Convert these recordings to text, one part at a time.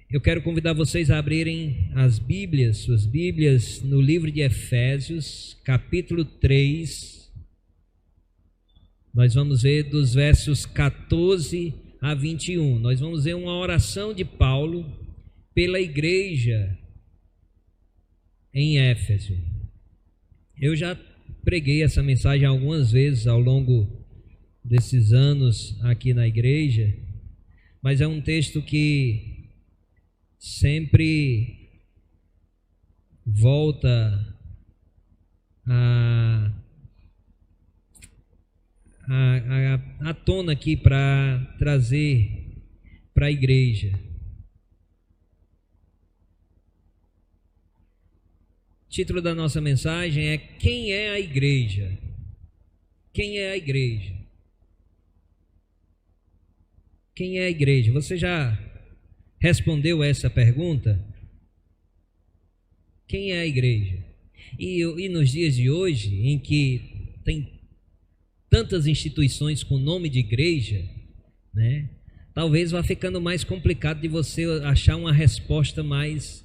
Eu quero convidar vocês a abrirem suas Bíblias, no livro de Efésios, capítulo 3. Nós vamos ver dos versos 14 a 21. Nós vamos ver uma oração de Paulo pela igreja em Éfeso. Eu já preguei essa mensagem algumas vezes ao longo desses anos aqui na igreja, mas é um texto que sempre volta à tona aqui para trazer para a igreja. O título da nossa mensagem é: quem é a igreja? Quem é a igreja? Quem é a igreja? Você já respondeu essa pergunta? Quem é a igreja? E nos dias de hoje, em que tem tantas instituições com nome de igreja, né? Talvez vá ficando mais complicado de você achar uma resposta mais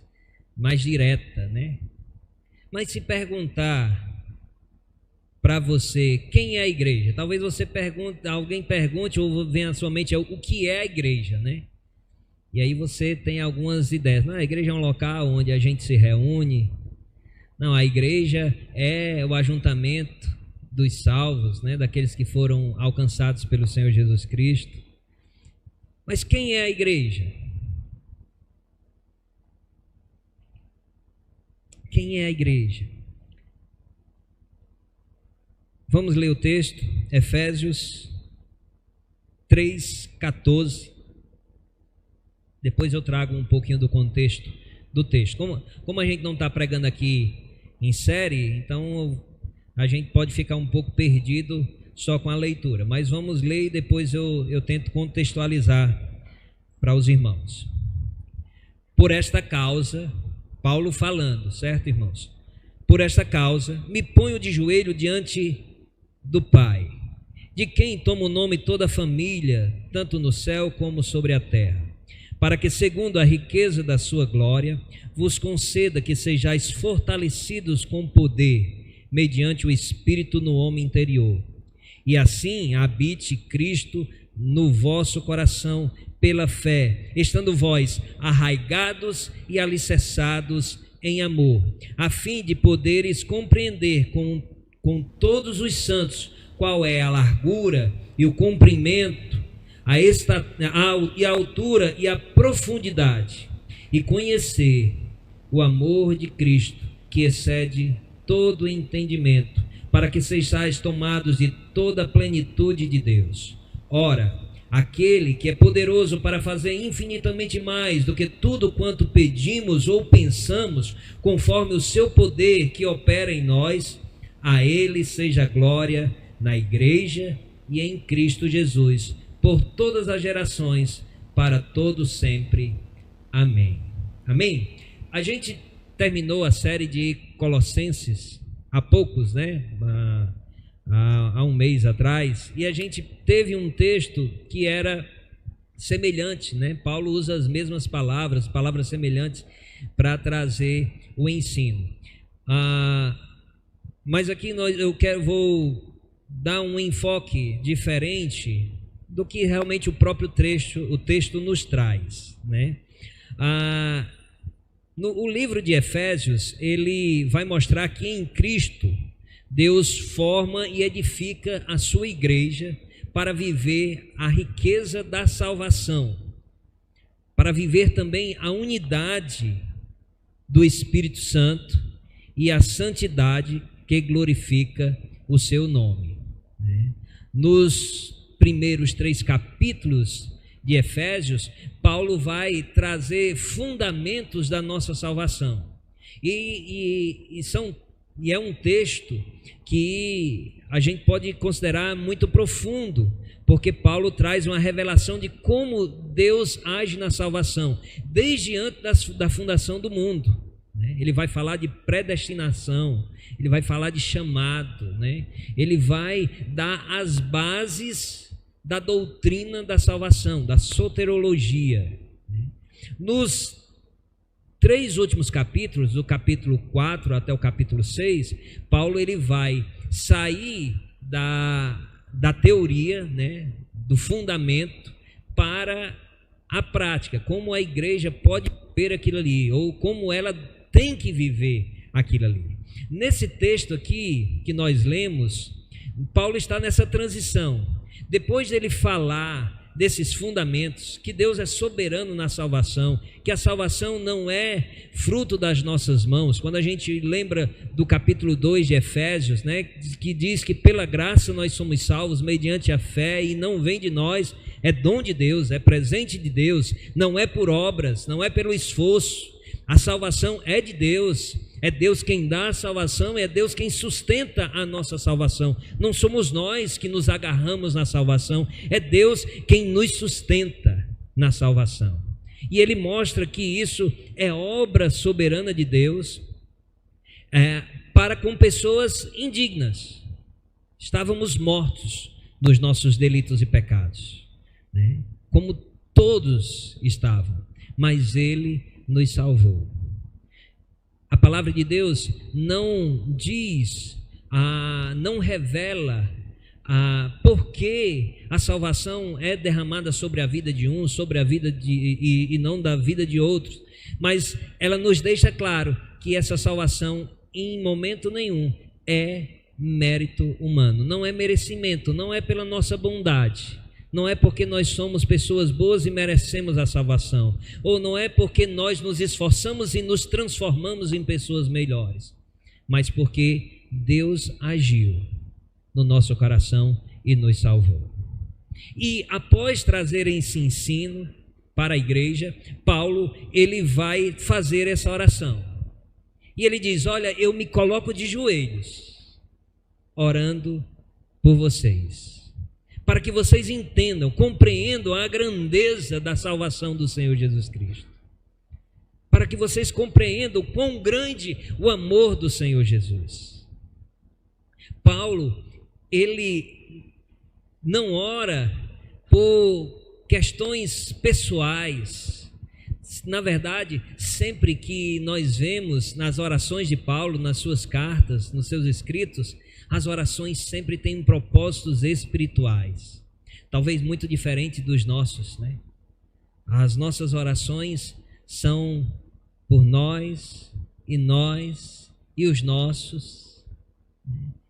direta, né? Mas se perguntar para você quem é a igreja, talvez alguém pergunte ou venha à sua mente o que é a igreja, né? E aí você tem algumas ideias. Não, a igreja é um local onde a gente se reúne. Não, a igreja é o ajuntamento dos salvos, né? Daqueles que foram alcançados pelo Senhor Jesus Cristo. Mas quem é a igreja? Quem é a igreja? Vamos ler o texto, Efésios 3:14. Depois eu trago um pouquinho do contexto do texto. Como a gente não está pregando aqui em série, então a gente pode ficar um pouco perdido só com a leitura. Mas vamos ler e depois eu tento contextualizar para os irmãos. Por esta causa, Paulo falando, certo, irmãos? Por esta causa, me ponho de joelho diante do Pai, de quem toma o nome toda a família, tanto no céu como sobre a terra, para que, segundo a riqueza da sua glória, vos conceda que sejais fortalecidos com poder, mediante o Espírito no homem interior, e assim habite Cristo no vosso coração pela fé, estando vós arraigados e alicerçados em amor, a fim de poderes compreender com todos os santos qual é a largura e o comprimento, e a altura e a profundidade, e conhecer o amor de Cristo, que excede todo entendimento, para que sejais tomados de toda a plenitude de Deus. Ora, aquele que é poderoso para fazer infinitamente mais do que tudo quanto pedimos ou pensamos, conforme o seu poder que opera em nós, a ele seja glória na igreja e em Cristo Jesus, por todas as gerações, para todo sempre. Amém. Amém? A gente terminou a série de Colossenses há poucos, né? Há um mês atrás, e a gente teve um texto que era semelhante, né? Paulo usa as mesmas palavras semelhantes para trazer o ensino. Mas aqui vou dar um enfoque diferente do que realmente o próprio texto nos traz, né? O livro de Efésios, ele vai mostrar que em Cristo Deus forma e edifica a sua igreja para viver a riqueza da salvação, para viver também a unidade do Espírito Santo e a santidade que glorifica o seu nome, né? Nos primeiros 3 capítulos de Efésios, Paulo vai trazer fundamentos da nossa salvação, e é um texto que a gente pode considerar muito profundo, porque Paulo traz uma revelação de como Deus age na salvação, desde antes da fundação do mundo, né? Ele vai falar de predestinação, ele vai falar de chamado, né? Ele vai dar as bases da doutrina da salvação, da soterologia, né? Nos 3 últimos capítulos, do capítulo 4 até o capítulo 6, Paulo ele vai sair da teoria, né, do fundamento, para a prática, como a igreja pode viver aquilo ali, ou como ela tem que viver aquilo ali. Nesse texto aqui que nós lemos, Paulo está nessa transição. Depois dele falar desses fundamentos, que Deus é soberano na salvação, que a salvação não é fruto das nossas mãos. Quando a gente lembra do capítulo 2 de Efésios, né, que diz que pela graça nós somos salvos mediante a fé, e não vem de nós, é dom de Deus, é presente de Deus, não é por obras, não é pelo esforço. A salvação é de Deus, é Deus quem dá a salvação, é Deus quem sustenta a nossa salvação. Não somos nós que nos agarramos na salvação, é Deus quem nos sustenta na salvação. E ele mostra que isso é obra soberana de Deus para com pessoas indignas. Estávamos mortos nos nossos delitos e pecados, né? Como todos estavam, mas ele nos salvou. A palavra de Deus não diz, não revela por que a salvação é derramada sobre a vida de uns, sobre a vida e não da vida de outros, mas ela nos deixa claro que essa salvação em momento nenhum é mérito humano, não é merecimento, não é pela nossa bondade. Não é porque nós somos pessoas boas e merecemos a salvação, ou não é porque nós nos esforçamos e nos transformamos em pessoas melhores, mas porque Deus agiu no nosso coração e nos salvou. E após trazer esse ensino para a igreja, Paulo ele vai fazer essa oração. E ele diz: olha, eu me coloco de joelhos, orando por vocês, para que vocês entendam, compreendam a grandeza da salvação do Senhor Jesus Cristo, para que vocês compreendam quão grande o amor do Senhor Jesus. Paulo, ele não ora por questões pessoais. Na verdade, sempre que nós vemos nas orações de Paulo, nas suas cartas, nos seus escritos, as orações sempre têm propósitos espirituais, talvez muito diferente dos nossos, né? As nossas orações são por nós e os nossos.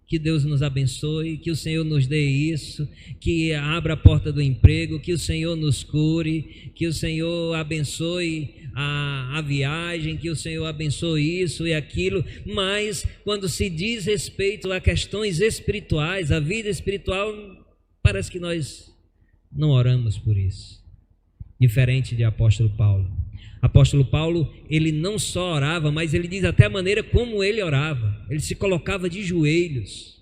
Que Deus nos abençoe, que o Senhor nos dê isso, que abra a porta do emprego, que o Senhor nos cure, que o Senhor abençoe a viagem, que o Senhor abençoe isso e aquilo. Mas quando se diz respeito a questões espirituais, a vida espiritual, parece que nós não oramos por isso. Diferente de apóstolo Paulo. Apóstolo Paulo, ele não só orava, mas ele diz até a maneira como ele orava. Ele se colocava de joelhos.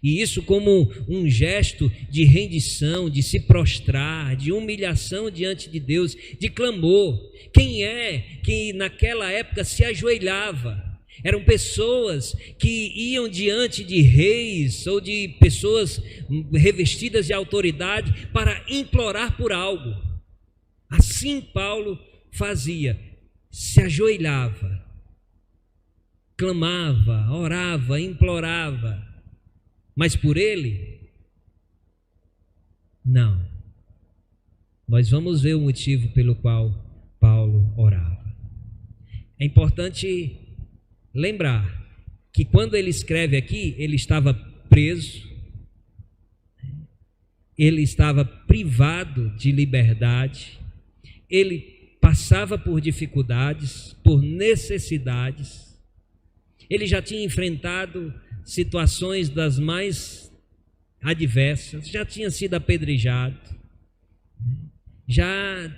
E isso como um gesto de rendição, de se prostrar, de humilhação diante de Deus, de clamor. Quem é que naquela época se ajoelhava? Eram pessoas que iam diante de reis ou de pessoas revestidas de autoridade para implorar por algo. Assim Paulo fazia, se ajoelhava, clamava, orava, implorava. Mas por ele, não. Nós vamos ver o motivo pelo qual Paulo orava. É importante lembrar que quando ele escreve aqui, ele estava preso, ele estava privado de liberdade, ele passava por dificuldades, por necessidades. Ele já tinha enfrentado situações das mais adversas, já tinha sido apedrejado, já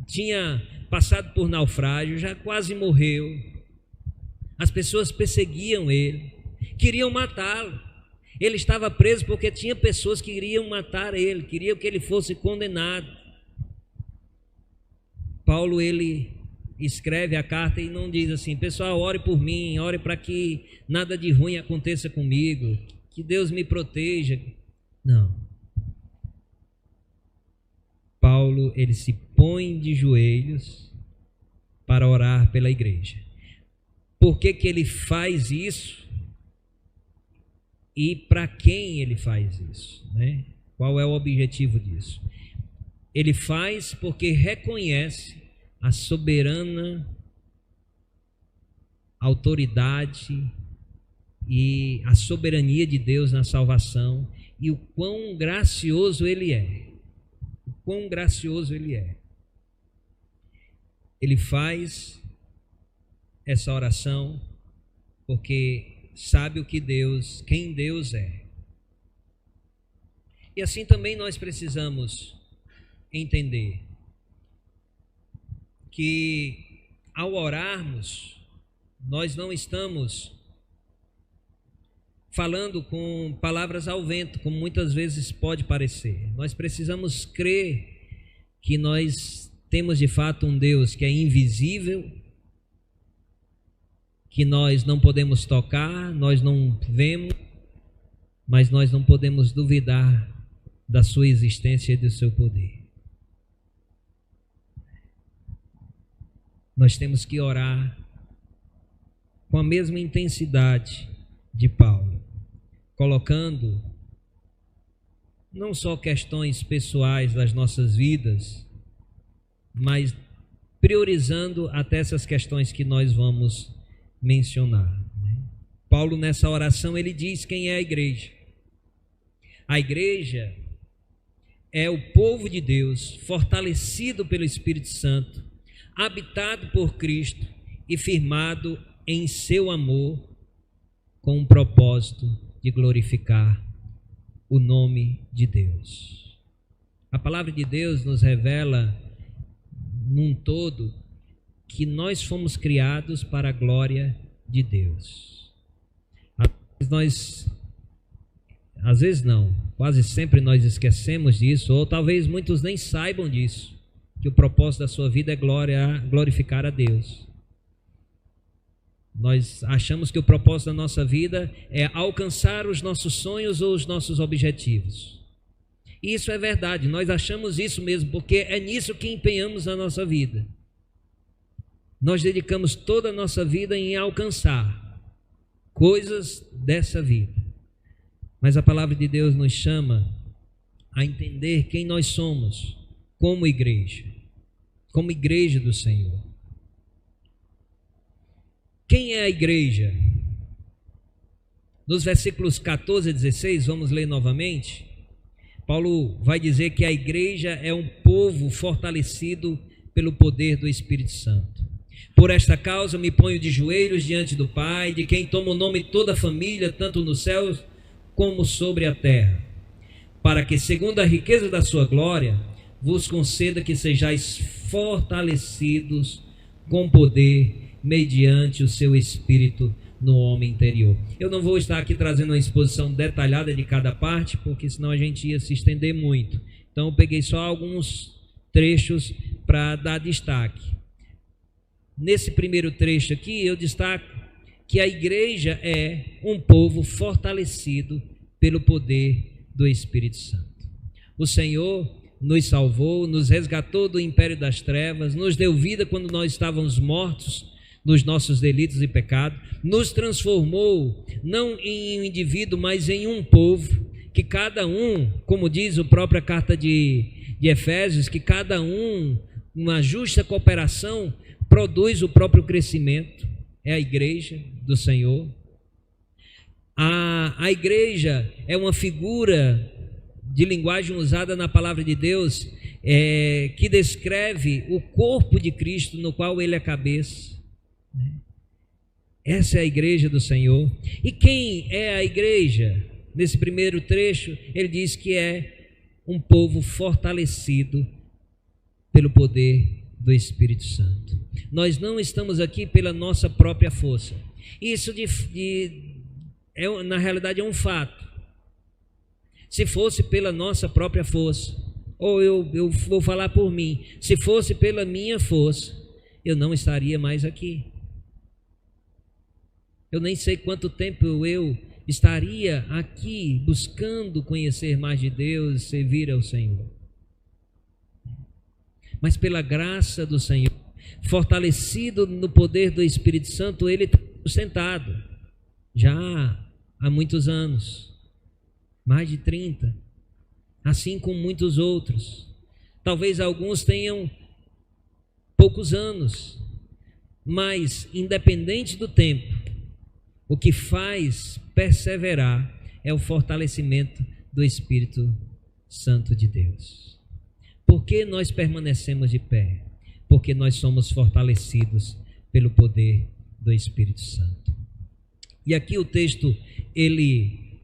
tinha passado por naufrágio, já quase morreu. As pessoas perseguiam ele, queriam matá-lo. Ele estava preso porque tinha pessoas que queriam matar ele, queriam que ele fosse condenado. Paulo, ele escreve a carta e não diz assim: pessoal, ore por mim, ore para que nada de ruim aconteça comigo, que Deus me proteja. Não. Paulo, ele se põe de joelhos para orar pela igreja. Por que que ele faz isso? E para quem ele faz isso, né? Qual é o objetivo disso? Ele faz porque reconhece a soberana autoridade e a soberania de Deus na salvação e o quão gracioso ele é. O quão gracioso ele é. Ele faz essa oração porque sabe o que Deus, quem Deus é. E assim também nós precisamos entender que ao orarmos, nós não estamos falando com palavras ao vento, como muitas vezes pode parecer. Nós precisamos crer que nós temos de fato um Deus que é invisível, que nós não podemos tocar, nós não vemos, mas nós não podemos duvidar da sua existência e do seu poder. Nós temos que orar com a mesma intensidade de Paulo, colocando não só questões pessoais das nossas vidas, mas priorizando até essas questões que nós vamos mencionar. Paulo, nessa oração, ele diz quem é a igreja. A igreja é o povo de Deus, fortalecido pelo Espírito Santo, habitado por Cristo e firmado em seu amor, com o propósito de glorificar o nome de Deus. A palavra de Deus nos revela num todo que nós fomos criados para a glória de Deus. Às vezes não, quase sempre nós esquecemos disso, ou talvez muitos nem saibam disso, que o propósito da sua vida é glorificar a Deus. Nós achamos que o propósito da nossa vida é alcançar os nossos sonhos ou os nossos objetivos. E isso é verdade, nós achamos isso mesmo, porque é nisso que empenhamos a nossa vida. Nós dedicamos toda a nossa vida em alcançar coisas dessa vida. Mas a palavra de Deus nos chama a entender quem nós somos como igreja do Senhor. Quem é a igreja? Nos versículos 14 e 16, vamos ler novamente. Paulo vai dizer que a igreja é um povo fortalecido pelo poder do Espírito Santo. Por esta causa me ponho de joelhos diante do Pai, de quem toma o nome toda a família, tanto nos céus como sobre a terra, para que, segundo a riqueza da sua glória, vos conceda que sejais fortalecidos com poder mediante o seu Espírito no homem interior. Eu não vou estar aqui trazendo uma exposição detalhada de cada parte, porque senão a gente ia se estender muito. Então eu peguei só alguns trechos para dar destaque. Nesse primeiro trecho aqui, eu destaco que a igreja é um povo fortalecido pelo poder do Espírito Santo. O Senhor nos salvou, nos resgatou do império das trevas, nos deu vida quando nós estávamos mortos nos nossos delitos e pecados, nos transformou não em um indivíduo, mas em um povo, que cada um, como diz a própria carta de Efésios, que cada um, uma justa cooperação, produz o próprio crescimento. É a igreja do Senhor. A igreja é uma figura de linguagem usada na palavra de Deus, que descreve o corpo de Cristo, no qual ele é cabeça. Essa é a igreja do Senhor. E quem é a igreja? Nesse primeiro trecho, ele diz que é um povo fortalecido pelo poder do Espírito Santo. Nós não estamos aqui pela nossa própria força. Isso na realidade é um fato. Se fosse pela nossa própria força, ou eu vou falar por mim, se fosse pela minha força, eu não estaria mais aqui. Eu nem sei quanto tempo eu estaria aqui buscando conhecer mais de Deus e servir ao Senhor. Mas pela graça do Senhor, fortalecido no poder do Espírito Santo, ele está sustentado já há muitos anos, mais de 30, assim como muitos outros. Talvez alguns tenham poucos anos, mas independente do tempo, o que faz perseverar é o fortalecimento do Espírito Santo de Deus. Por que nós permanecemos de pé? Porque nós somos fortalecidos pelo poder do Espírito Santo. E aqui o texto, ele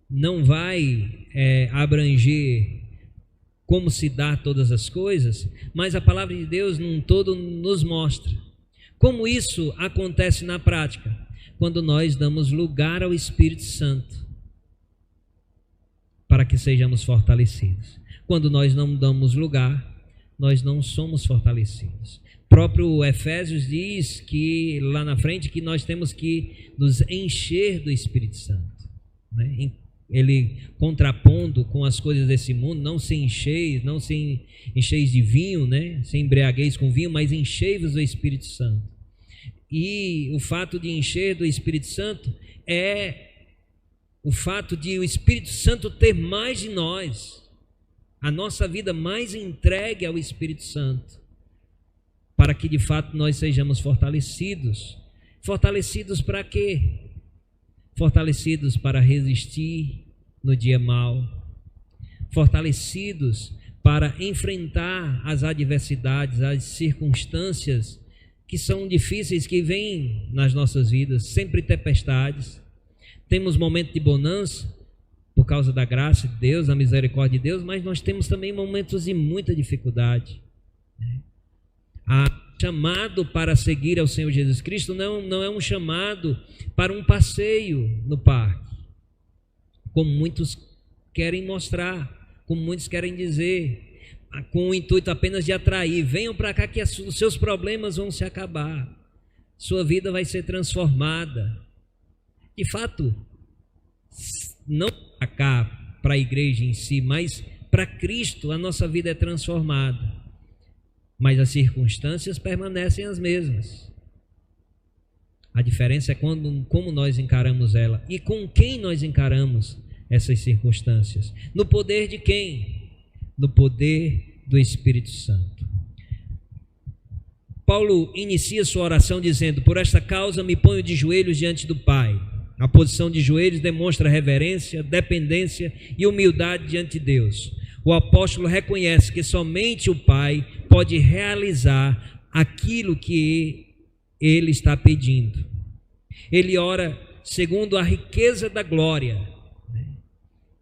não vai abranger como se dá todas as coisas, mas a palavra de Deus num todo nos mostra como isso acontece na prática, quando nós damos lugar ao Espírito Santo para que sejamos fortalecidos. Quando nós não damos lugar, nós não somos fortalecidos. O próprio Efésios diz que lá na frente que nós temos que nos encher do Espírito Santo, né? Ele contrapondo com as coisas desse mundo, não se encheis de vinho, né? Se embriagueis com vinho, mas enchei-vos do Espírito Santo. E o fato de encher do Espírito Santo é o fato de o Espírito Santo ter mais de nós, a nossa vida mais entregue ao Espírito Santo, para que de fato nós sejamos fortalecidos. Fortalecidos para quê? Fortalecidos para resistir no dia mau, fortalecidos para enfrentar as adversidades, as circunstâncias que são difíceis, que vêm nas nossas vidas, sempre tempestades. Temos momentos de bonança por causa da graça de Deus, da misericórdia de Deus, mas nós temos também momentos de muita dificuldade. Chamado para seguir ao Senhor Jesus Cristo não é um chamado para um passeio no parque, como muitos querem mostrar, como muitos querem dizer, com o intuito apenas de atrair. Venham para cá que os seus problemas vão se acabar, sua vida vai ser transformada. De fato, não para cá, para a igreja em si, mas para Cristo a nossa vida é transformada. Mas as circunstâncias permanecem as mesmas. A diferença é como nós encaramos ela e com quem nós encaramos essas circunstâncias. No poder de quem? No poder do Espírito Santo. Paulo inicia sua oração dizendo: por esta causa me ponho de joelhos diante do Pai. A posição de joelhos demonstra reverência, dependência e humildade diante de Deus. O apóstolo reconhece que somente o Pai pode realizar aquilo que ele está pedindo. Ele ora segundo a riqueza da glória,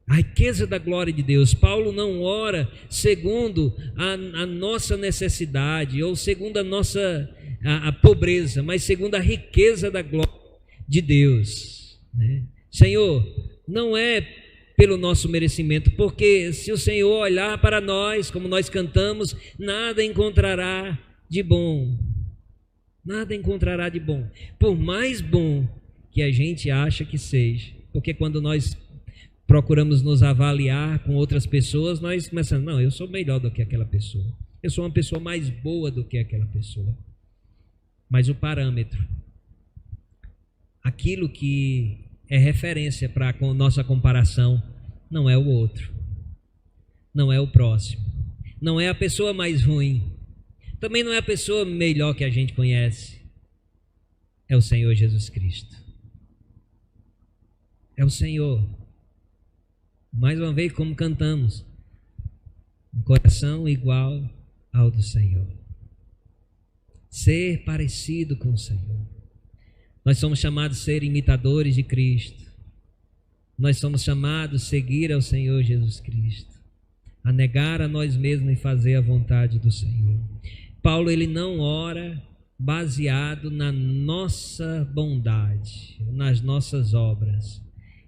a riqueza da glória de Deus. Paulo não ora segundo a nossa necessidade ou segundo a nossa a pobreza, mas segundo a riqueza da glória de Deus. Senhor, não é pelo nosso merecimento, porque se o Senhor olhar para nós, como nós cantamos, nada encontrará de bom, nada encontrará de bom, por mais bom que a gente acha que seja, porque quando nós procuramos nos avaliar com outras pessoas, nós começamos, não, eu sou melhor do que aquela pessoa, eu sou uma pessoa mais boa do que aquela pessoa, mas o parâmetro, aquilo que é referência para a nossa comparação, não é o outro, não é o próximo, não é a pessoa mais ruim, também não é a pessoa melhor que a gente conhece, é o Senhor Jesus Cristo, é o Senhor. Mais uma vez, como cantamos, um coração igual ao do Senhor, ser parecido com o Senhor. Nós somos chamados a ser imitadores de Cristo. Nós somos chamados a seguir ao Senhor Jesus Cristo, a negar a nós mesmos e fazer a vontade do Senhor. Paulo, ele não ora baseado na nossa bondade, nas nossas obras.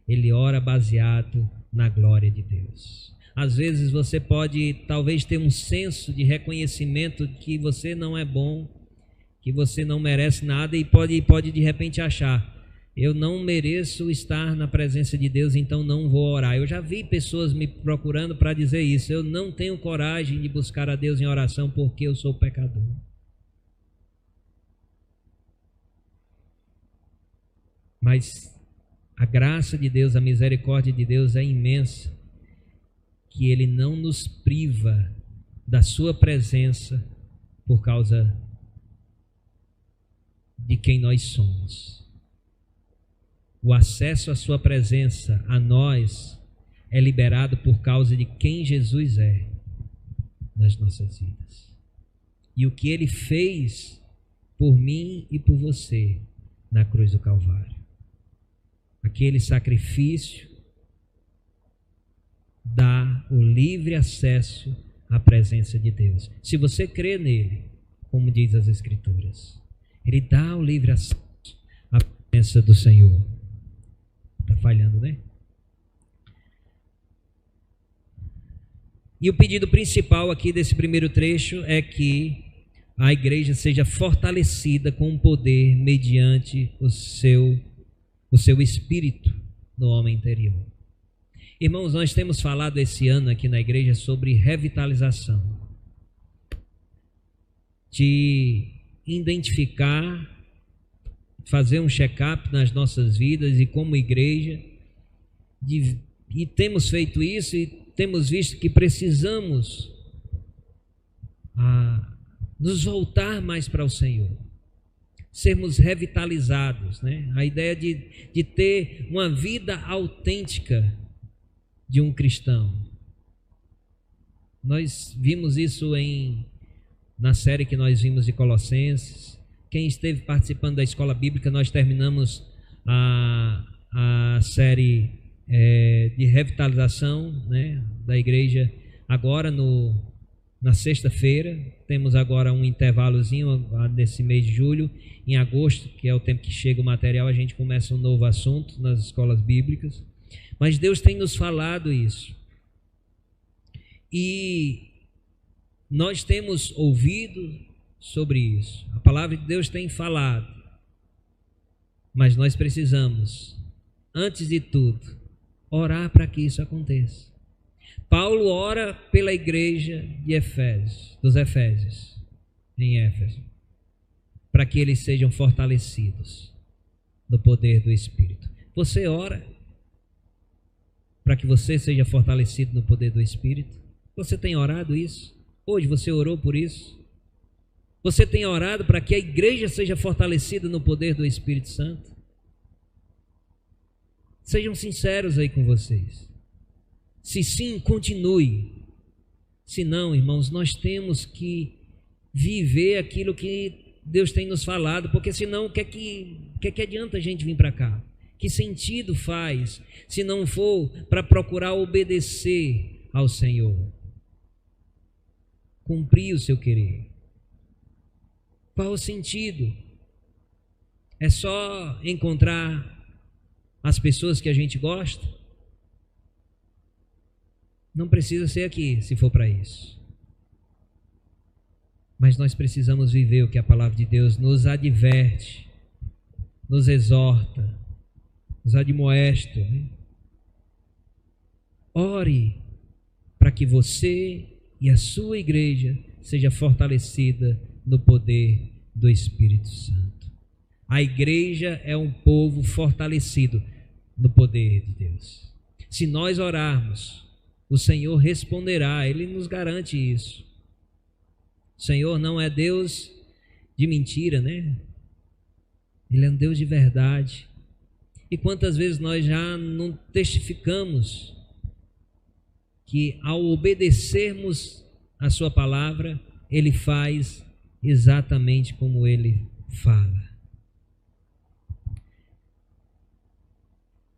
Ele ora baseado na glória de Deus. Às vezes você pode talvez ter um senso de reconhecimento de que você não é bom, que você não merece nada e pode de repente achar, eu não mereço estar na presença de Deus, então não vou orar. Eu já vi pessoas me procurando para dizer isso, eu não tenho coragem de buscar a Deus em oração porque eu sou pecador. Mas a graça de Deus, a misericórdia de Deus é imensa, que Ele não nos priva da sua presença por causa de quem nós somos. O acesso à sua presença a nós é liberado por causa de quem Jesus é nas nossas vidas. E o que Ele fez por mim e por você na cruz do Calvário. Aquele sacrifício dá o livre acesso à presença de Deus. Se você crê nele, como diz as Escrituras, Ele dá o livre acesso à presença do Senhor. Está falhando, né? E o pedido principal aqui desse primeiro trecho é que a igreja seja fortalecida com o poder mediante o seu espírito no homem interior. Irmãos, nós temos falado esse ano aqui na igreja sobre revitalização, de identificar, fazer um check-up nas nossas vidas e como igreja, e temos feito isso e temos visto que precisamos nos voltar mais para o Senhor, sermos revitalizados, né? A ideia de ter uma vida autêntica de um cristão. Nós vimos isso na série que nós vimos de Colossenses. Quem esteve participando da escola bíblica, nós terminamos a série de revitalização, né, da igreja agora na sexta-feira. Temos agora um intervalozinho nesse mês de julho. Em agosto, que é o tempo que chega o material, a gente começa um novo assunto nas escolas bíblicas. Mas Deus tem nos falado isso. E nós temos ouvido sobre isso. A palavra de Deus tem falado. Mas nós precisamos, antes de tudo, orar para que isso aconteça. Paulo ora pela igreja dos Efésios, em Éfeso, para que eles sejam fortalecidos no poder do Espírito. Você ora para que você seja fortalecido no poder do Espírito? Você tem orado isso? Hoje você orou por isso? Você tem orado para que a igreja seja fortalecida no poder do Espírito Santo? Sejam sinceros aí com vocês. Se sim, continue. Se não, irmãos, nós temos que viver aquilo que Deus tem nos falado, porque senão o que é que adianta a gente vir para cá? Que sentido faz se não for para procurar obedecer ao Senhor? Cumprir o seu querer. Qual o sentido? É só encontrar as pessoas que a gente gosta? Não precisa ser aqui, se for para isso. Mas nós precisamos viver o que a palavra de Deus nos adverte, nos exorta, nos admoesta. Ore para que você e a sua igreja seja fortalecida no poder do Espírito Santo. A igreja é um povo fortalecido no poder de Deus. Se nós orarmos, o Senhor responderá, Ele nos garante isso. O Senhor não é Deus de mentira, né? Ele é um Deus de verdade. E quantas vezes nós já não testificamos que ao obedecermos a sua palavra, Ele faz exatamente como Ele fala.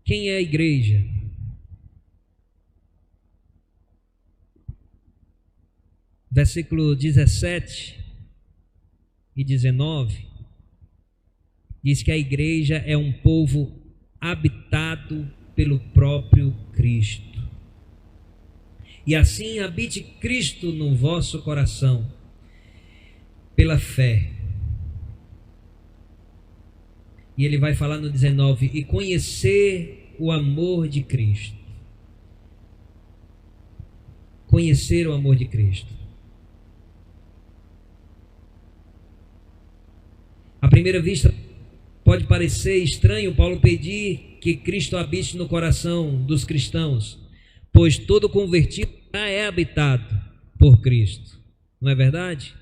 Quem é a igreja? Versículo 17 e 19 diz que a igreja é um povo habitado pelo próprio Cristo. E assim habite Cristo no vosso coração, pela fé. E ele vai falar no 19, e conhecer o amor de Cristo. Conhecer o amor de Cristo. À primeira vista, pode parecer estranho Paulo pedir que Cristo habite no coração dos cristãos, pois todo convertido já é habitado por Cristo, não é verdade?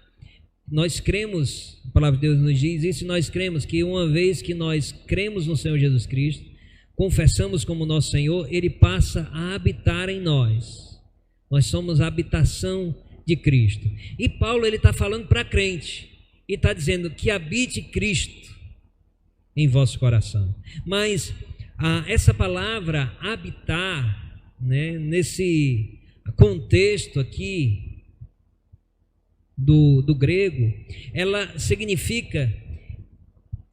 Nós cremos, a palavra de Deus nos diz isso, e nós cremos que uma vez que nós cremos no Senhor Jesus Cristo, confessamos como nosso Senhor, Ele passa a habitar em nós. Nós somos a habitação de Cristo. E Paulo ele está falando para crente, e está dizendo que habite Cristo em vosso coração. Mas essa palavra habitar, né, nesse contexto aqui do grego, ela significa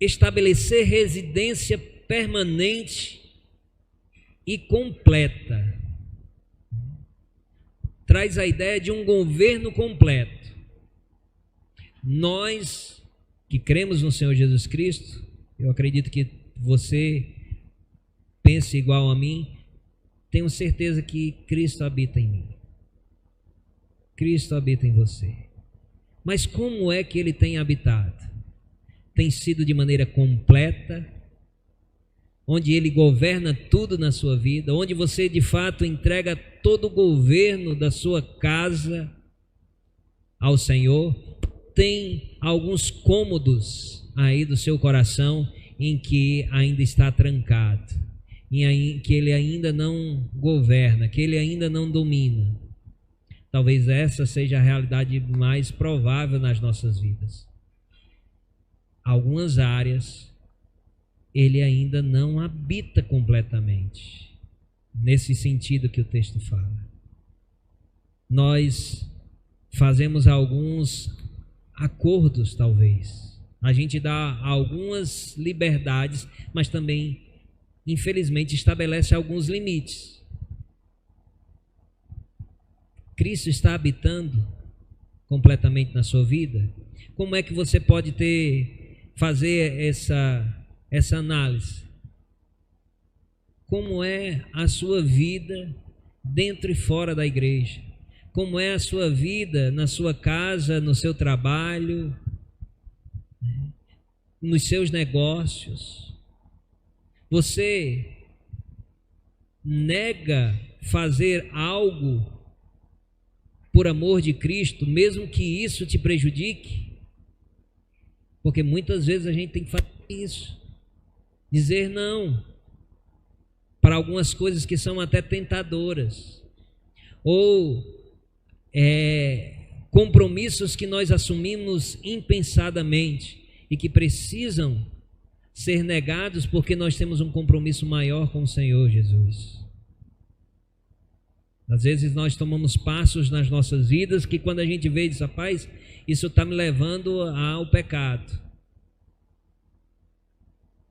estabelecer residência permanente e completa. Traz a ideia de um governo completo. Nós que cremos no Senhor Jesus Cristo, eu acredito que você pense igual a mim, tenho certeza que Cristo habita em mim. Cristo habita em você. Mas como é que Ele tem habitado? Tem sido de maneira completa, onde Ele governa tudo na sua vida, onde você de fato entrega todo o governo da sua casa ao Senhor. Tem alguns cômodos aí do seu coração em que ainda está trancado, em que Ele ainda não governa, que Ele ainda não domina. Talvez essa seja a realidade mais provável nas nossas vidas. Algumas áreas Ele ainda não habita completamente, nesse sentido que o texto fala. Nós fazemos alguns acordos, talvez. A gente dá algumas liberdades, mas também, infelizmente, estabelece alguns limites. Cristo está habitando completamente na sua vida? Como é que você pode fazer essa análise? Como é a sua vida dentro e fora da igreja? Como é a sua vida na sua casa, no seu trabalho, nos seus negócios? Você nega fazer algo por amor de Cristo, mesmo que isso te prejudique? Porque muitas vezes a gente tem que fazer isso, dizer não para algumas coisas que são até tentadoras, ou compromissos que nós assumimos impensadamente e que precisam ser negados porque nós temos um compromisso maior com o Senhor Jesus. Às vezes nós tomamos passos nas nossas vidas que quando a gente vê, diz, rapaz, isso está me levando ao pecado.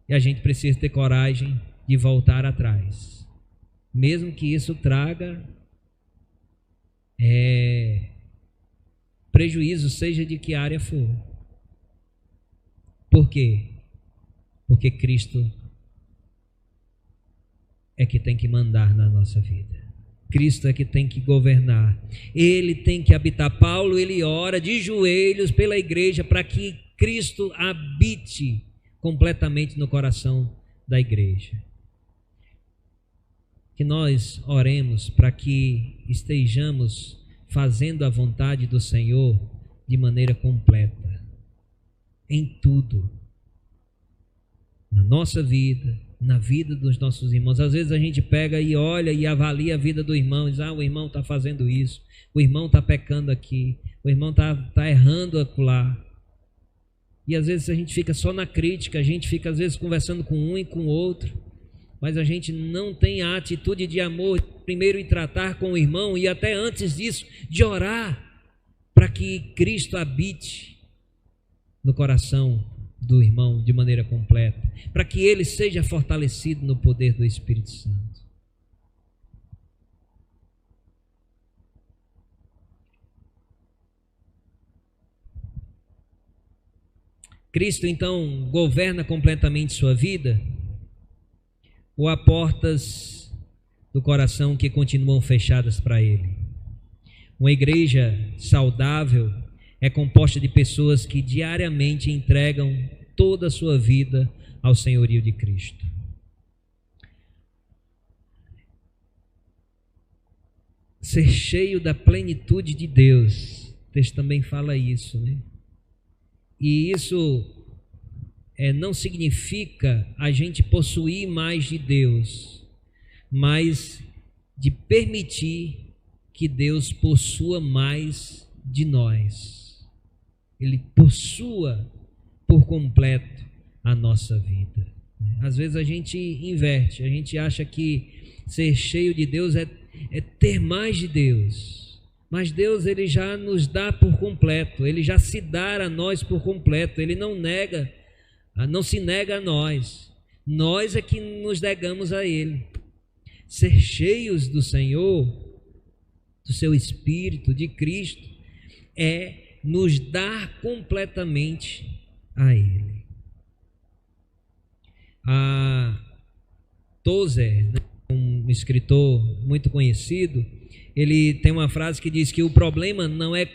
E a gente precisa ter coragem de voltar atrás, mesmo que isso traga prejuízo, seja de que área for. Por quê? Porque Cristo é que tem que mandar na nossa vida. Cristo é que tem que governar. Ele tem que habitar. Paulo, ele ora de joelhos pela igreja para que Cristo habite completamente no coração da igreja. Que nós oremos para que estejamos fazendo a vontade do Senhor de maneira completa, em tudo, na nossa vida, na vida dos nossos irmãos. Às vezes a gente pega e olha e avalia a vida do irmão, diz, o irmão está fazendo isso, o irmão está pecando aqui, o irmão está errando acolá. E às vezes a gente fica só na crítica, a gente fica às vezes conversando com um e com o outro, mas a gente não tem a atitude de amor, primeiro em tratar com o irmão e até antes disso, de orar para que Cristo habite no coração do irmão de maneira completa, para que ele seja fortalecido no poder do Espírito Santo. Cristo então governa completamente sua vida, ou há portas do coração que continuam fechadas para Ele? Uma igreja saudável é composta de pessoas que diariamente entregam toda a sua vida ao senhorio de Cristo. Ser cheio da plenitude de Deus. O texto também fala isso, né? E isso não significa a gente possuir mais de Deus, mas de permitir que Deus possua mais de nós. Ele possua por completo a nossa vida. Às vezes a gente inverte, a gente acha que ser cheio de Deus é ter mais de Deus. Mas Deus, ele já nos dá por completo, ele já se dá a nós por completo, ele não se nega a nós. Nós é que nos negamos a ele. Ser cheios do Senhor, do seu Espírito, de Cristo, é nos dar completamente a ele. Tozer, um escritor muito conhecido, ele tem uma frase que diz que o problema não é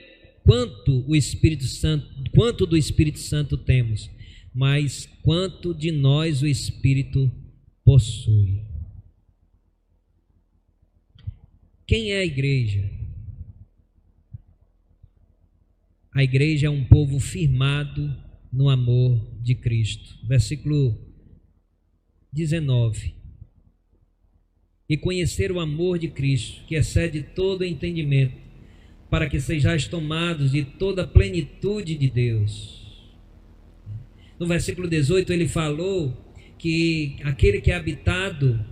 quanto do Espírito Santo temos, mas quanto de nós o Espírito possui. Quem é a igreja? A igreja é um povo firmado no amor de Cristo. Versículo 19. E conhecer o amor de Cristo, que excede todo entendimento, para que sejais tomados de toda a plenitude de Deus. No versículo 18 ele falou que aquele que é habitado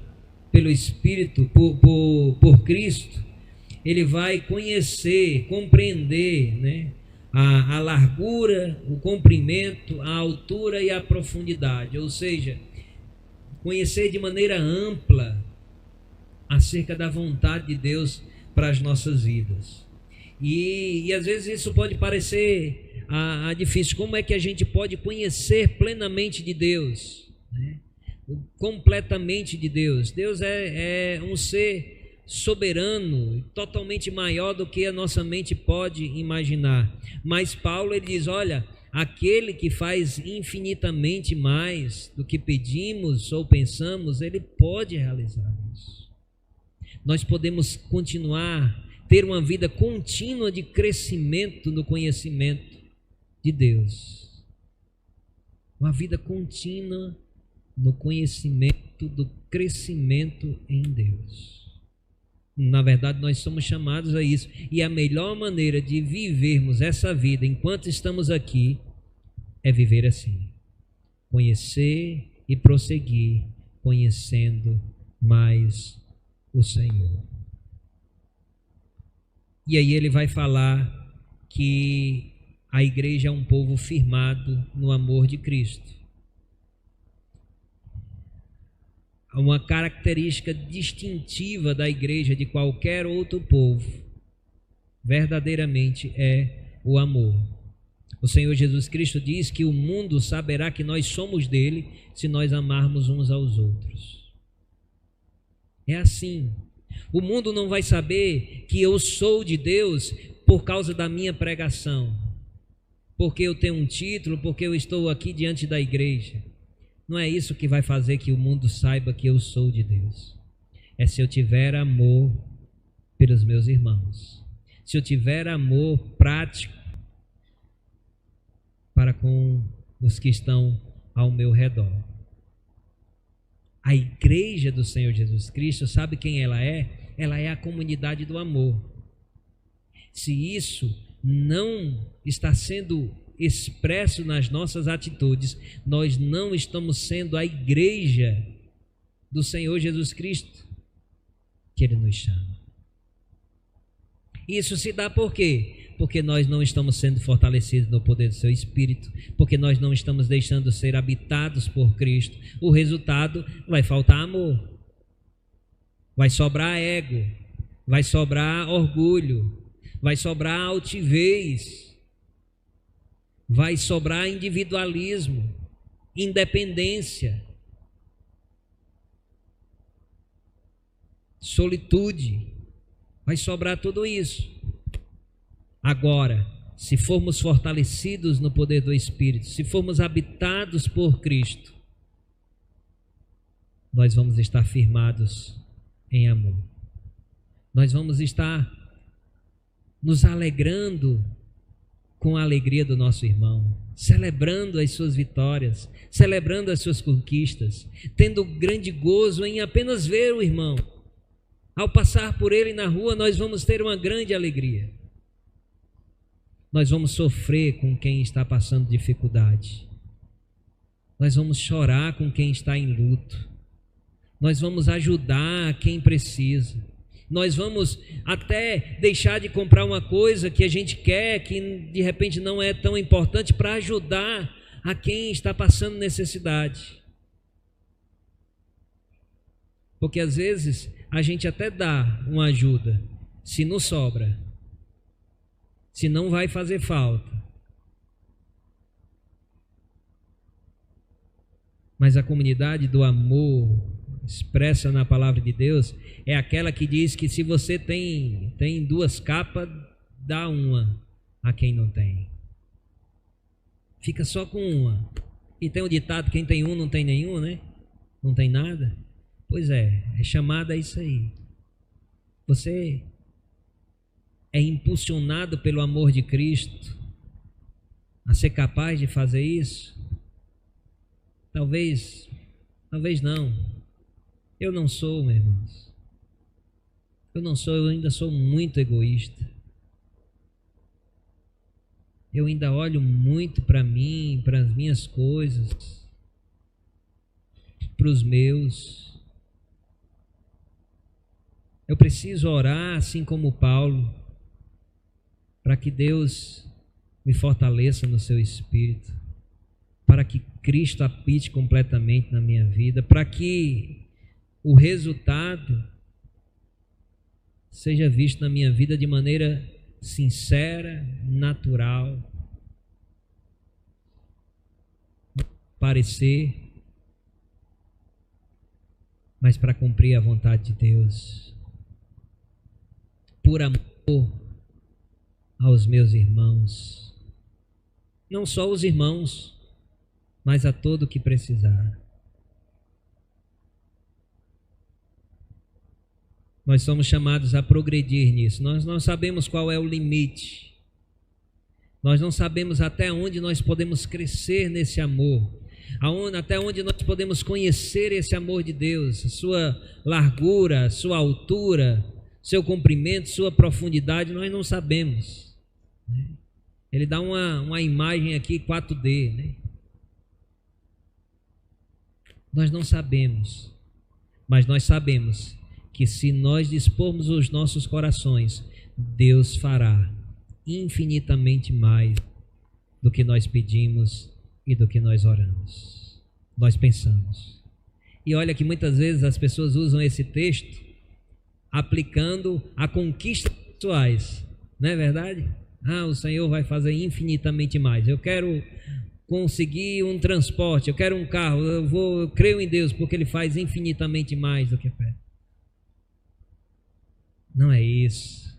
pelo Espírito, por Cristo, ele vai conhecer, compreender, né, a largura, o comprimento, a altura e a profundidade, ou seja, conhecer de maneira ampla acerca da vontade de Deus para as nossas vidas. E às vezes isso pode parecer difícil. Como é que a gente pode conhecer plenamente de Deus, né? Completamente de Deus? Deus é um ser soberano, totalmente maior do que a nossa mente pode imaginar. Mas Paulo, ele diz, olha, aquele que faz infinitamente mais do que pedimos ou pensamos, ele pode realizar isso. Nós podemos ter uma vida contínua de crescimento no conhecimento de Deus. Uma vida contínua no conhecimento do crescimento em Deus. Na verdade, nós somos chamados a isso. E a melhor maneira de vivermos essa vida enquanto estamos aqui é viver assim. Conhecer e prosseguir conhecendo mais o Senhor. E aí ele vai falar que a igreja é um povo firmado no amor de Cristo. Uma característica distintiva da igreja de qualquer outro povo, verdadeiramente, é o amor. O Senhor Jesus Cristo diz que o mundo saberá que nós somos dele se nós amarmos uns aos outros. É assim. O mundo não vai saber que eu sou de Deus por causa da minha pregação, porque eu tenho um título, porque eu estou aqui diante da igreja. Não é isso que vai fazer que o mundo saiba que eu sou de Deus. É se eu tiver amor pelos meus irmãos, se eu tiver amor prático para com os que estão ao meu redor. A igreja do Senhor Jesus Cristo, sabe quem ela é? Ela é a comunidade do amor. Se isso não está sendo expresso nas nossas atitudes, nós não estamos sendo a igreja do Senhor Jesus Cristo que Ele nos chama. Isso se dá por quê? Porque nós não estamos sendo fortalecidos no poder do seu Espírito, porque nós não estamos deixando ser habitados por Cristo. O resultado, vai faltar amor, vai sobrar ego, vai sobrar orgulho, vai sobrar altivez, vai sobrar individualismo, independência, solitude, vai sobrar tudo isso. Agora, se formos fortalecidos no poder do Espírito, se formos habitados por Cristo, nós vamos estar firmados em amor. Nós vamos estar nos alegrando com a alegria do nosso irmão, celebrando as suas vitórias, celebrando as suas conquistas, tendo grande gozo em apenas ver o irmão. Ao passar por ele na rua, nós vamos ter uma grande alegria. Nós vamos sofrer com quem está passando dificuldade. Nós vamos chorar com quem está em luto. Nós vamos ajudar quem precisa. Nós vamos até deixar de comprar uma coisa que a gente quer, que de repente não é tão importante, para ajudar a quem está passando necessidade. Porque às vezes a gente até dá uma ajuda, se não sobra, se não vai fazer falta. Mas a comunidade do amor expressa na palavra de Deus é aquela que diz que se você tem 2 capas, dá uma a quem não tem. Fica só com uma. E tem o ditado, quem tem um não tem nenhum, né? Não tem nada. Pois é chamada a isso aí. Você é impulsionado pelo amor de Cristo a ser capaz de fazer isso? Talvez não. Eu não sou, meus irmãos. Eu ainda sou muito egoísta. Eu ainda olho muito para mim, para as minhas coisas, para os meus. Eu preciso orar assim como Paulo, para que Deus me fortaleça no seu espírito, para que Cristo habite completamente na minha vida, para que o resultado seja visto na minha vida de maneira sincera, natural, parecer, mas para cumprir a vontade de Deus, por amor aos meus irmãos, não só os irmãos, mas a todo que precisar. Nós somos chamados a progredir nisso. Nós não sabemos qual é o limite. Nós não sabemos até onde nós podemos crescer nesse amor. Até onde nós podemos conhecer esse amor de Deus, a sua largura, a sua altura, seu comprimento, sua profundidade, nós não sabemos. Ele dá uma imagem aqui 4D, né? Nós não sabemos, mas nós sabemos que se nós dispormos os nossos corações, Deus fará infinitamente mais do que nós pedimos e do que nós oramos, nós pensamos. E olha que muitas vezes as pessoas usam esse texto aplicando a conquistas pessoais, não é verdade? O Senhor vai fazer infinitamente mais. Eu quero conseguir um transporte, eu quero um carro, eu creio em Deus porque Ele faz infinitamente mais do que eu peço. Não é isso.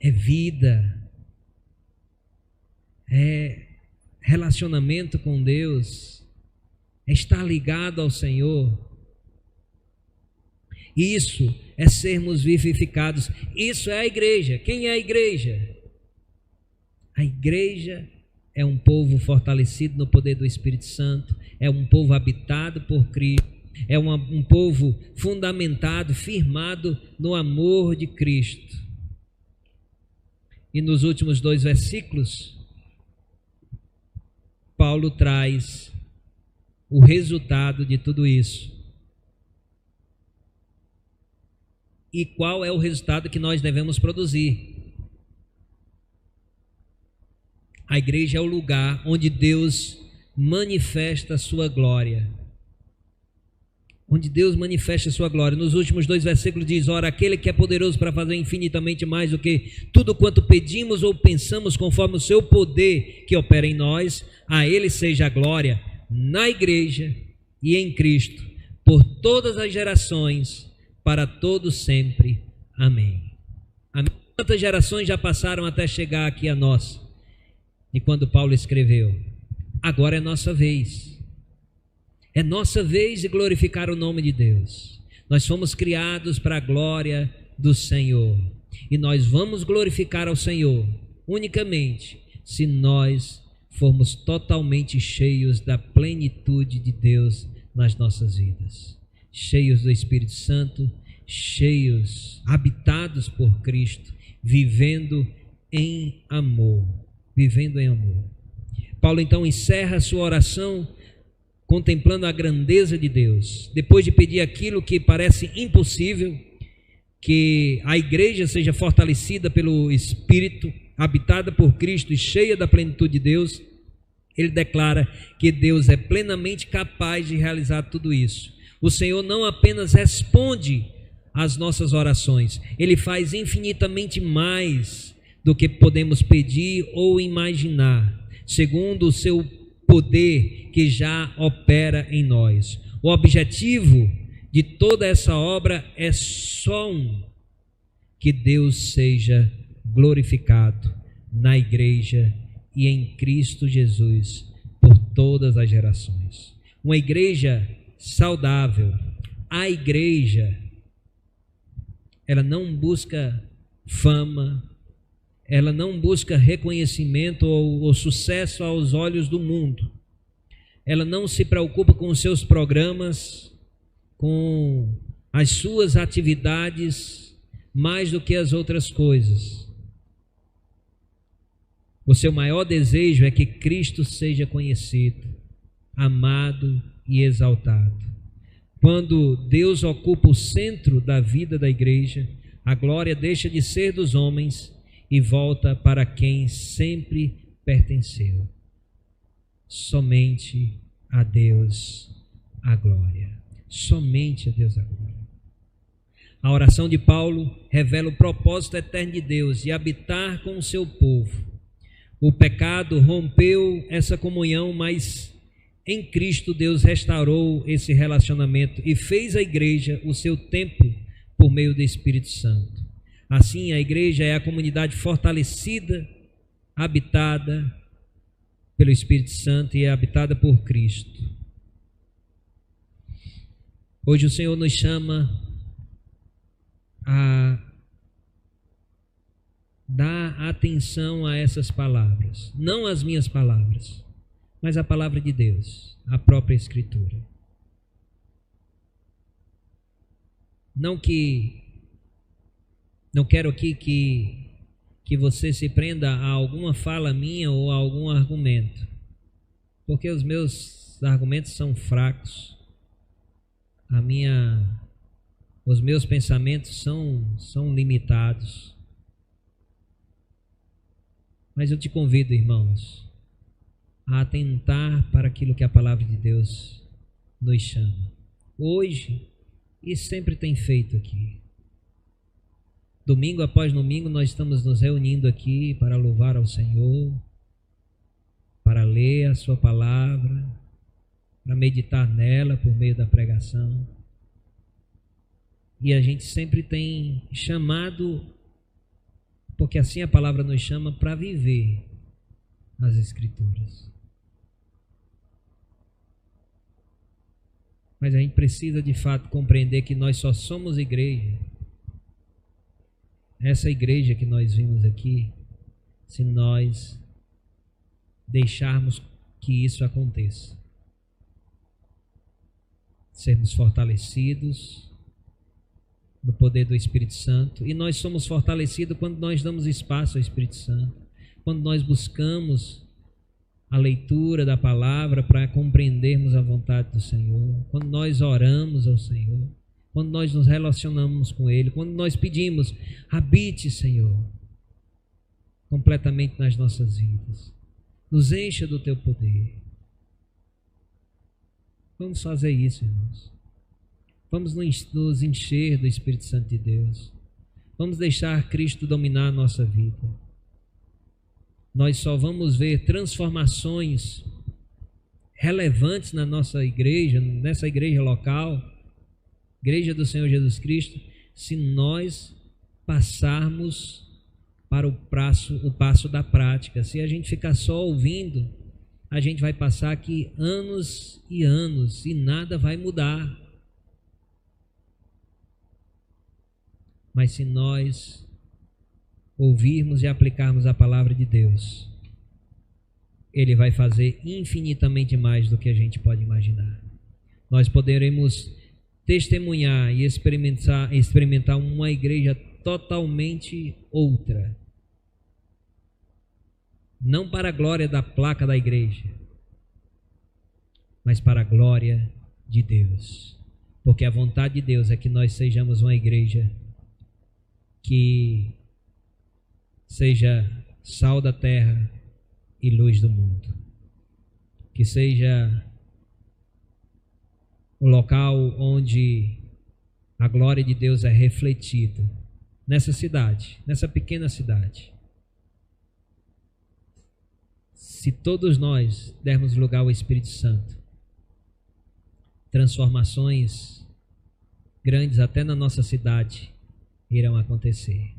É vida. É relacionamento com Deus. É estar ligado ao Senhor. Isso é sermos vivificados. Isso é a igreja. Quem é a igreja? A igreja é um povo fortalecido no poder do Espírito Santo. É um povo habitado por Cristo. É um povo fundamentado, firmado no amor de Cristo. E nos últimos 2 versículos, Paulo traz o resultado de tudo isso. E qual é o resultado que nós devemos produzir? A igreja é o lugar onde Deus manifesta a sua glória. Onde Deus manifesta a sua glória. Nos últimos 2 versículos diz: ora, aquele que é poderoso para fazer infinitamente mais do que tudo quanto pedimos ou pensamos, conforme o seu poder que opera em nós, a ele seja a glória na igreja e em Cristo, por todas as gerações, para todos sempre. Amém. Amém. Quantas gerações já passaram até chegar aqui a nós? E quando Paulo escreveu: agora é nossa vez. É nossa vez de glorificar o nome de Deus. Nós fomos criados para a glória do Senhor. E nós vamos glorificar ao Senhor unicamente se nós formos totalmente cheios da plenitude de Deus nas nossas vidas. Cheios do Espírito Santo, cheios, habitados por Cristo, vivendo em amor. Vivendo em amor. Paulo então encerra a sua oração contemplando a grandeza de Deus. Depois de pedir aquilo que parece impossível, que a igreja seja fortalecida pelo Espírito, habitada por Cristo e cheia da plenitude de Deus, ele declara que Deus é plenamente capaz de realizar tudo isso. O Senhor não apenas responde às nossas orações, Ele faz infinitamente mais do que podemos pedir ou imaginar, segundo o seu poder que já opera em nós. O objetivo de toda essa obra é só um: que Deus seja glorificado na igreja e em Cristo Jesus por todas as gerações. Uma igreja saudável, a igreja, ela não busca fama, ela não busca reconhecimento ou sucesso aos olhos do mundo. Ela não se preocupa com os seus programas, com as suas atividades, mais do que as outras coisas. O seu maior desejo é que Cristo seja conhecido, amado e exaltado. Quando Deus ocupa o centro da vida da igreja, a glória deixa de ser dos homens e volta para quem sempre pertenceu. Somente a Deus a glória. Somente a Deus a glória. A oração de Paulo revela o propósito eterno de Deus de habitar com o seu povo. O pecado rompeu essa comunhão, mas em Cristo Deus restaurou esse relacionamento e fez a igreja o seu templo por meio do Espírito Santo. Assim, a igreja é a comunidade fortalecida, habitada pelo Espírito Santo e é habitada por Cristo. Hoje o Senhor nos chama a dar atenção a essas palavras, não as minhas palavras, mas a palavra de Deus, a própria Escritura. Não quero aqui que você se prenda a alguma fala minha ou a algum argumento, porque os meus argumentos são fracos, os meus pensamentos são limitados. Mas eu te convido, irmãos, a atentar para aquilo que a palavra de Deus nos chama. Hoje, e sempre tem feito aqui. Domingo após domingo nós estamos nos reunindo aqui para louvar ao Senhor, para ler a sua palavra, para meditar nela por meio da pregação. E a gente sempre tem chamado, porque assim a palavra nos chama, para viver as Escrituras. Mas a gente precisa de fato compreender que nós só somos igreja, essa igreja que nós vimos aqui, se nós deixarmos que isso aconteça. Sermos fortalecidos no poder do Espírito Santo. E nós somos fortalecidos quando nós damos espaço ao Espírito Santo, quando nós buscamos a leitura da palavra para compreendermos a vontade do Senhor, quando nós oramos ao Senhor, quando nós nos relacionamos com Ele, quando nós pedimos: habite, Senhor, completamente nas nossas vidas, nos encha do Teu poder. Vamos fazer isso, irmãos. Vamos nos encher do Espírito Santo de Deus. Vamos deixar Cristo dominar a nossa vida. Nós só vamos ver transformações relevantes na nossa igreja, nessa igreja local, igreja do Senhor Jesus Cristo, se nós passarmos para o passo da prática. Se a gente ficar só ouvindo, a gente vai passar aqui anos e anos e nada vai mudar. Mas se nós ouvirmos e aplicarmos a palavra de Deus, Ele vai fazer infinitamente mais do que a gente pode imaginar. Nós poderemos testemunhar e experimentar uma igreja totalmente outra. Não para a glória da placa da igreja, mas para a glória de Deus. Porque a vontade de Deus é que nós sejamos uma igreja que seja sal da terra e luz do mundo. Que seja o local onde a glória de Deus é refletida nessa cidade, nessa pequena cidade. Se todos nós dermos lugar ao Espírito Santo, transformações grandes até na nossa cidade irão acontecer.